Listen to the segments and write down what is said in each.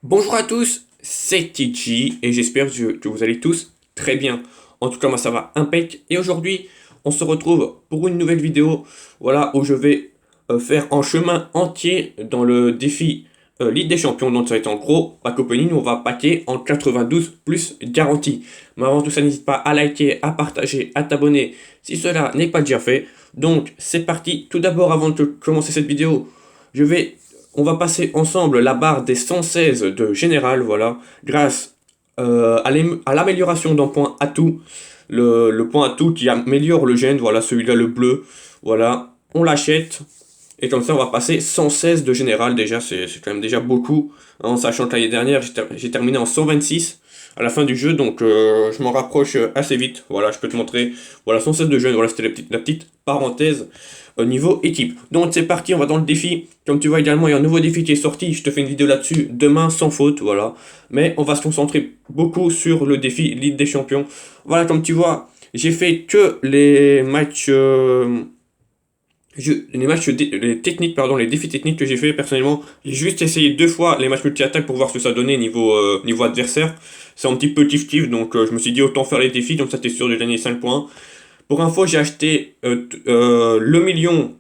Bonjour à tous, c'est TG et j'espère que vous allez tous très bien. En tout cas, moi ça va impec. Et aujourd'hui, on se retrouve pour une nouvelle vidéo, voilà, où je vais faire un chemin entier dans le défi Ligue des Champions. Donc ça va être en gros, pack opening, on va packer en 92 plus garantie. Mais avant tout ça, n'hésite pas à liker, à partager, à t'abonner si cela n'est pas déjà fait. Donc c'est parti. Tout d'abord, avant de commencer cette vidéo, on va passer ensemble la barre des 116 de général, voilà, grâce à l'amélioration d'un point atout, le point atout qui améliore le gène, voilà, celui-là le bleu, voilà, on l'achète, et comme ça on va passer 116 de général, déjà c'est quand même déjà beaucoup, hein, en sachant que l'année dernière j'ai terminé en 126 à la fin du jeu, donc je m'en rapproche assez vite, voilà, je peux te montrer, voilà, 116 de gène, voilà, c'était la petite parenthèse au niveau équipe. Donc c'est parti, on va dans le défi. Comme tu vois également, il y a un nouveau défi qui est sorti. Je te fais une vidéo là-dessus demain sans faute, voilà. Mais on va se concentrer beaucoup sur le défi Ligue des Champions. Voilà, comme tu vois, j'ai fait que les matchs, les techniques, pardon, les défis techniques que j'ai fait personnellement. J'ai juste essayé deux fois les matchs multi-attaque pour voir ce que ça donnait niveau adversaire. C'est un petit peu kiff-kiff, donc je me suis dit autant faire les défis, comme ça t'es sûr de gagner 5 points. Pour info, j'ai acheté le million,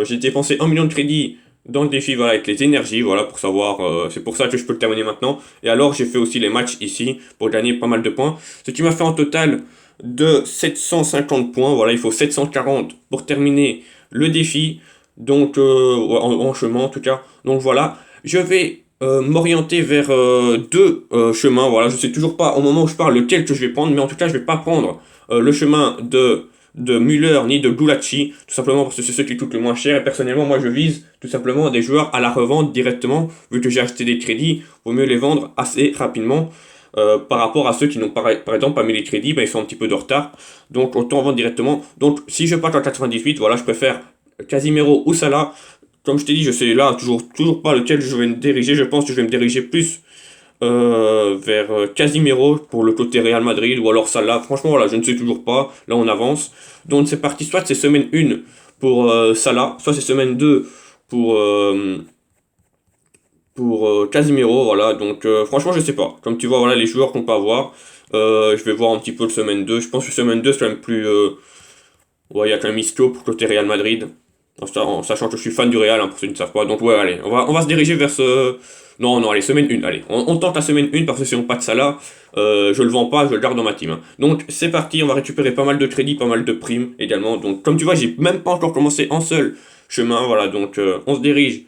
j'ai dépensé 1 million de crédit dans le défi, voilà, avec les énergies, voilà, pour savoir, c'est pour ça que je peux le terminer maintenant. Et alors, j'ai fait aussi les matchs ici pour gagner pas mal de points. Ce qui m'a fait en total de 750 points, voilà, il faut 740 pour terminer le défi, donc en chemin en tout cas. Donc voilà, je vais m'orienter vers deux chemins, voilà, je sais toujours pas au moment où je parle lequel que je vais prendre, mais en tout cas, je vais pas prendre le chemin de Müller ni de Gulacsi, tout simplement parce que c'est ceux qui coûtent le moins cher. Et personnellement, moi je vise tout simplement des joueurs à la revente directement, vu que j'ai acheté des crédits, vaut mieux les vendre assez rapidement. Par rapport à ceux qui n'ont par exemple pas mis les crédits, ben, ils sont un petit peu de retard, donc autant vendre directement. Donc si je pars en 98, voilà, je préfère Casimiro ou Salah. Comme je t'ai dit, je sais là toujours pas lequel je vais me diriger. Je pense que je vais me diriger plus vers Casimiro pour le côté Real Madrid ou alors Salah. Franchement, voilà, je ne sais toujours pas. Là, on avance. Donc, c'est parti. Soit c'est semaine 1 pour Salah, soit c'est semaine 2 pour, euh, pour Casimiro. Voilà, donc franchement, je sais pas. Comme tu vois, voilà les joueurs qu'on peut avoir. Je vais voir un petit peu le semaine 2. Je pense que semaine 2 c'est quand même plus. Ouais, il y a quand même Isco pour côté Real Madrid. En sachant que je suis fan du Real, hein, pour ceux qui ne savent pas. Donc ouais, allez, on va se diriger vers ce... Non, non, allez, semaine 1, allez. On tente la semaine 1 parce que si on pas de Salah, je le vends pas, je le garde dans ma team, hein. Donc c'est parti, on va récupérer pas mal de crédits, pas mal de primes également. Donc comme tu vois, j'ai même pas encore commencé un seul chemin, voilà. Donc on se dirige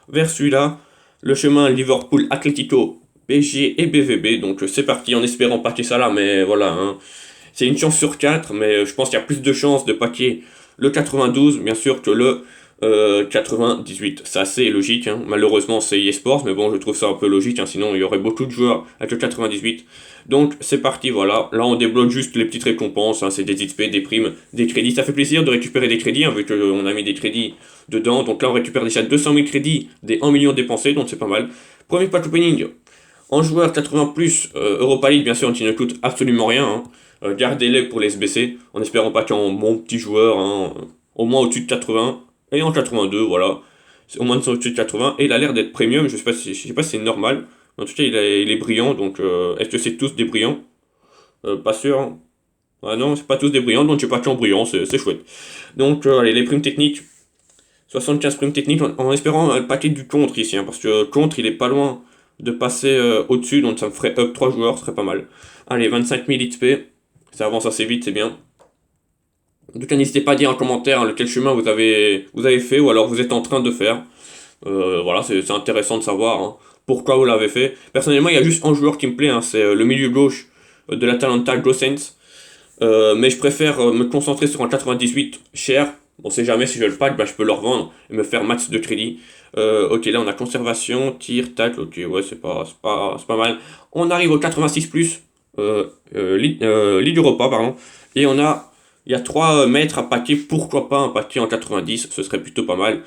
vers celui-là. Le chemin Liverpool-Atlético, PSG et BVB. Donc c'est parti, en espérant paquer Salah, mais voilà, hein. C'est une chance sur 4, mais je pense qu'il y a plus de chances de paquer le 92, bien sûr, que le 98. C'est assez logique, hein. Malheureusement, c'est eSports, mais bon, je trouve ça un peu logique, hein. Sinon il y aurait beaucoup de joueurs avec le 98. Donc c'est parti, voilà. Là, on débloque juste les petites récompenses, hein. C'est des XP, des primes, des crédits. Ça fait plaisir de récupérer des crédits, hein, vu qu'on a mis des crédits dedans. Donc là, on récupère déjà 200 000 crédits des 1 million dépensés, donc c'est pas mal. Premier pack opening, en joueur 80 plus, Europa League, bien sûr, qui ne coûte absolument rien, hein. Gardez-les pour les SBC, en espérant pas qu'il y ait un bon petit joueur, hein, au moins au-dessus de 80, et en 82, voilà. C'est au moins au-dessus de 80, et il a l'air d'être premium, je sais pas si c'est normal, mais en tout cas il est brillant, donc est-ce que c'est tous des brillants? Pas sûr, hein. Ah non, c'est pas tous des brillants, donc j'ai pas qu'en brillant, c'est chouette. Donc allez, les primes techniques, 75 primes techniques, en espérant un paquet du contre ici, hein, parce que contre il est pas loin de passer au-dessus, donc ça me ferait up 3 joueurs, ce serait pas mal. Allez, 25 000 XP, ça avance assez vite, c'est bien. En tout cas, n'hésitez pas à dire en commentaire, hein, lequel chemin vous avez fait ou alors vous êtes en train de faire. Voilà, c'est intéressant de savoir, hein, pourquoi vous l'avez fait. Personnellement, il y a juste un joueur qui me plaît, hein, c'est le milieu gauche de l'Atalanta, Gosens. Mais je préfère me concentrer sur un 98 cher. On sait jamais si je le pack, bah, je peux le revendre et me faire max de crédit. Ok, là on a conservation, tir, tacle, ok, ouais, c'est pas mal. On arrive au 86 plus, Ligue Europa, pardon. Et il y a 3 mètres à paquer, pourquoi pas un paquet en 90, ce serait plutôt pas mal.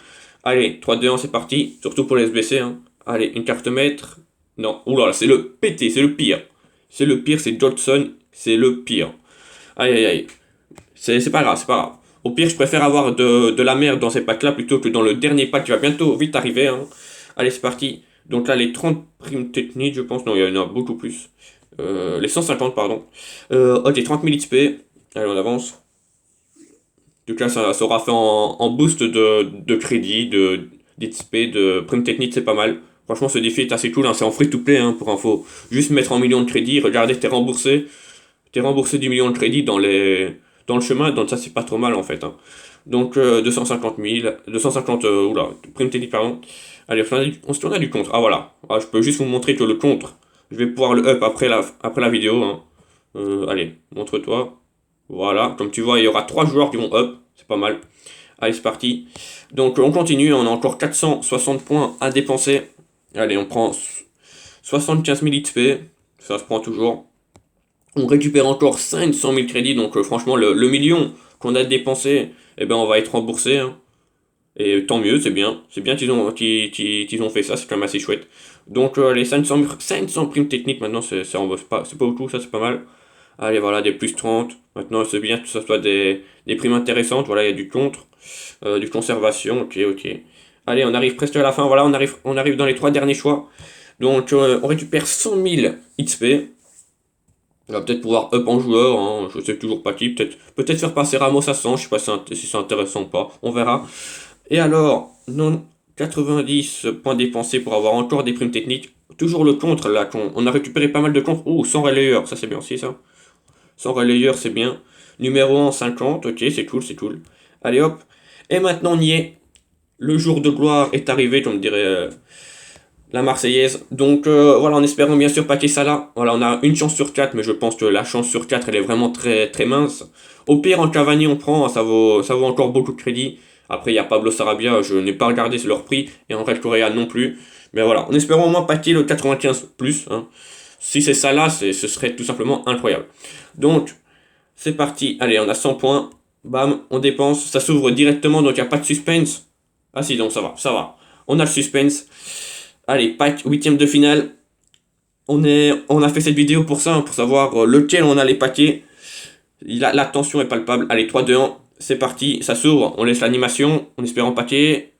Allez, 3, 2, 1, c'est parti, surtout pour les SBC, hein. Allez, une carte maître. Non, oula, c'est le PT, c'est le pire. C'est le pire, c'est Johnson, c'est le pire. Aïe aïe aïe. C'est pas grave, c'est pas grave. Au pire, je préfère avoir de la merde dans ces packs là plutôt que dans le dernier pack qui va bientôt vite arriver, hein. Allez, c'est parti. Donc là, les 30 primes techniques, je pense, non, il y en a beaucoup plus. Les 150, pardon. Ok, 30 000 XP. Allez, on avance. En tout cas, ça sera fait en boost de crédit, d'XP, de primes techniques, c'est pas mal. Franchement, ce défi est assez cool, hein, c'est en free-to-play, hein, pour info. Juste mettre en millions de crédits, regardez, t'es remboursé. T'es remboursé du million de crédits dans le chemin, donc ça, c'est pas trop mal, en fait. Hein. Donc, 250 000, 250, oula, prime technique, pardon. Allez, on a du contre. Ah, voilà. Ah, je peux juste vous montrer que le contre, je vais pouvoir le up après la vidéo. Hein. Allez, montre-toi. Voilà, comme tu vois, il y aura 3 joueurs qui vont up, c'est pas mal. Allez, c'est parti. Donc on continue, on a encore 460 points à dépenser. Allez, on prend 75 000 XP, ça se prend toujours. On récupère encore 500 000 crédits, donc franchement, le million qu'on a dépensé, eh ben, on va être remboursé. Hein. Et tant mieux, c'est bien qu'ils ont fait ça, c'est quand même assez chouette. Donc les 500 primes techniques, maintenant, c'est pas beaucoup, ça c'est pas mal. Allez, voilà, des plus 30. Maintenant, c'est bien que ce soit des primes intéressantes. Voilà, il y a du contre, du conservation. Ok, ok. Allez, on arrive presque à la fin. Voilà, on arrive dans les 3 derniers choix. Donc, on récupère 100 000 XP. On va peut-être pouvoir up en joueur. Hein, je sais toujours pas qui. Peut-être faire passer Ramos à 100. Je sais pas si c'est intéressant ou pas. On verra. Et alors, non, 90 points dépensés pour avoir encore des primes techniques. Toujours le contre, là. On a récupéré pas mal de contre. Oh, 100 relayeurs. Ça, c'est bien aussi, ça. Sans relayeur, c'est bien. Numéro 1, 50. Ok, c'est cool, c'est cool. Allez hop. Et maintenant, on y est. Le jour de gloire est arrivé, comme dirait la Marseillaise. Donc voilà, en espérant bien sûr paquer ça là. Voilà, on a une chance sur 4, mais je pense que la chance sur 4, elle est vraiment très, très mince. Au pire, en Cavani, on prend. Ça vaut encore beaucoup de crédit. Après, il y a Pablo Sarabia, je n'ai pas regardé leur prix. Et en Red Correa non plus. Mais voilà, en espérant au moins paquer le 95 plus. Hein. Si c'est ça là, ce serait tout simplement incroyable. Donc, c'est parti. Allez, on a 100 points. Bam, on dépense. Ça s'ouvre directement, donc il n'y a pas de suspense. Ah si, donc ça va, ça va. On a le suspense. Allez, pack, huitième de finale. On a fait cette vidéo pour ça, hein, pour savoir lequel on allait paquer. La tension est palpable. Allez, 3, 2, 1, c'est parti. Ça s'ouvre, on laisse l'animation, en espérant paquer.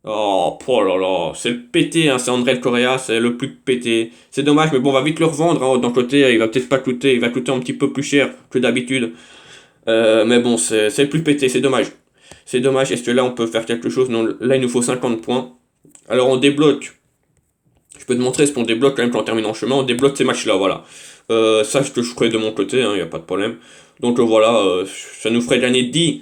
Oh là là, c'est le pété, hein, c'est André Correa, c'est le plus pété. C'est dommage, mais bon, on va vite le revendre. Hein, d'un côté, il va peut-être pas coûter, il va coûter un petit peu plus cher que d'habitude. Mais bon, c'est le plus pété, c'est dommage. C'est dommage, est-ce que là on peut faire quelque chose? Non, là il nous faut 50 points. Alors on débloque. Je peux te montrer ce qu'on débloque quand même quand on termine en chemin. On débloque ces matchs-là, voilà. Ça, ce que je ferai de mon côté, il n'y a pas de problème. Donc voilà, ça nous ferait gagner 10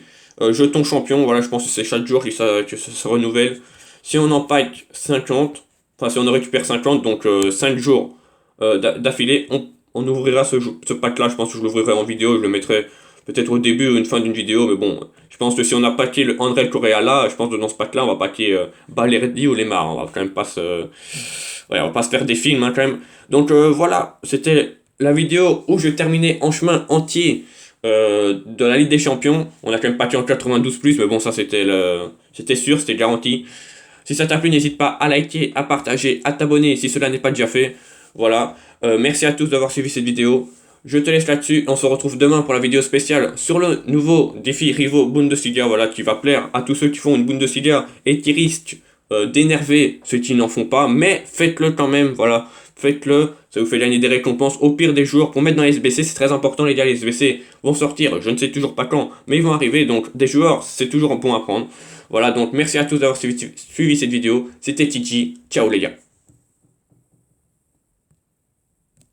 jetons champions. Voilà, je pense que c'est chaque jour que ça se renouvelle. Si on en pack 50, enfin si on en récupère 50, donc 5 jours d'affilée, on ouvrira ce pack-là. Je pense que je l'ouvrirai en vidéo, je le mettrai peut-être au début ou une fin d'une vidéo, mais bon, je pense que si on a packé le André Correa là, je pense que dans ce pack-là, on va packer Balerdi ou Lemar. On va quand même pas ouais, on va pas se faire des films hein, quand même. Donc voilà, c'était la vidéo où je terminais en chemin entier de la Ligue des Champions. On a quand même packé en 92+, mais bon, ça c'était sûr, c'était garanti. Si ça t'a plu, n'hésite pas à liker, à partager, à t'abonner si cela n'est pas déjà fait. Voilà, merci à tous d'avoir suivi cette vidéo. Je te laisse là-dessus, on se retrouve demain pour la vidéo spéciale sur le nouveau défi Rivo Bundesliga, voilà, qui va plaire à tous ceux qui font une Bundesliga et qui risquent d'énerver ceux qui n'en font pas, mais faites-le quand même, voilà, faites-le, ça vous fait gagner des récompenses au pire des joueurs pour mettre dans les SBC, c'est très important les gars, les SBC vont sortir, je ne sais toujours pas quand, mais ils vont arriver, donc des joueurs, c'est toujours bon à prendre. Voilà, donc merci à tous d'avoir suivi cette vidéo, c'était Titi, ciao les gars.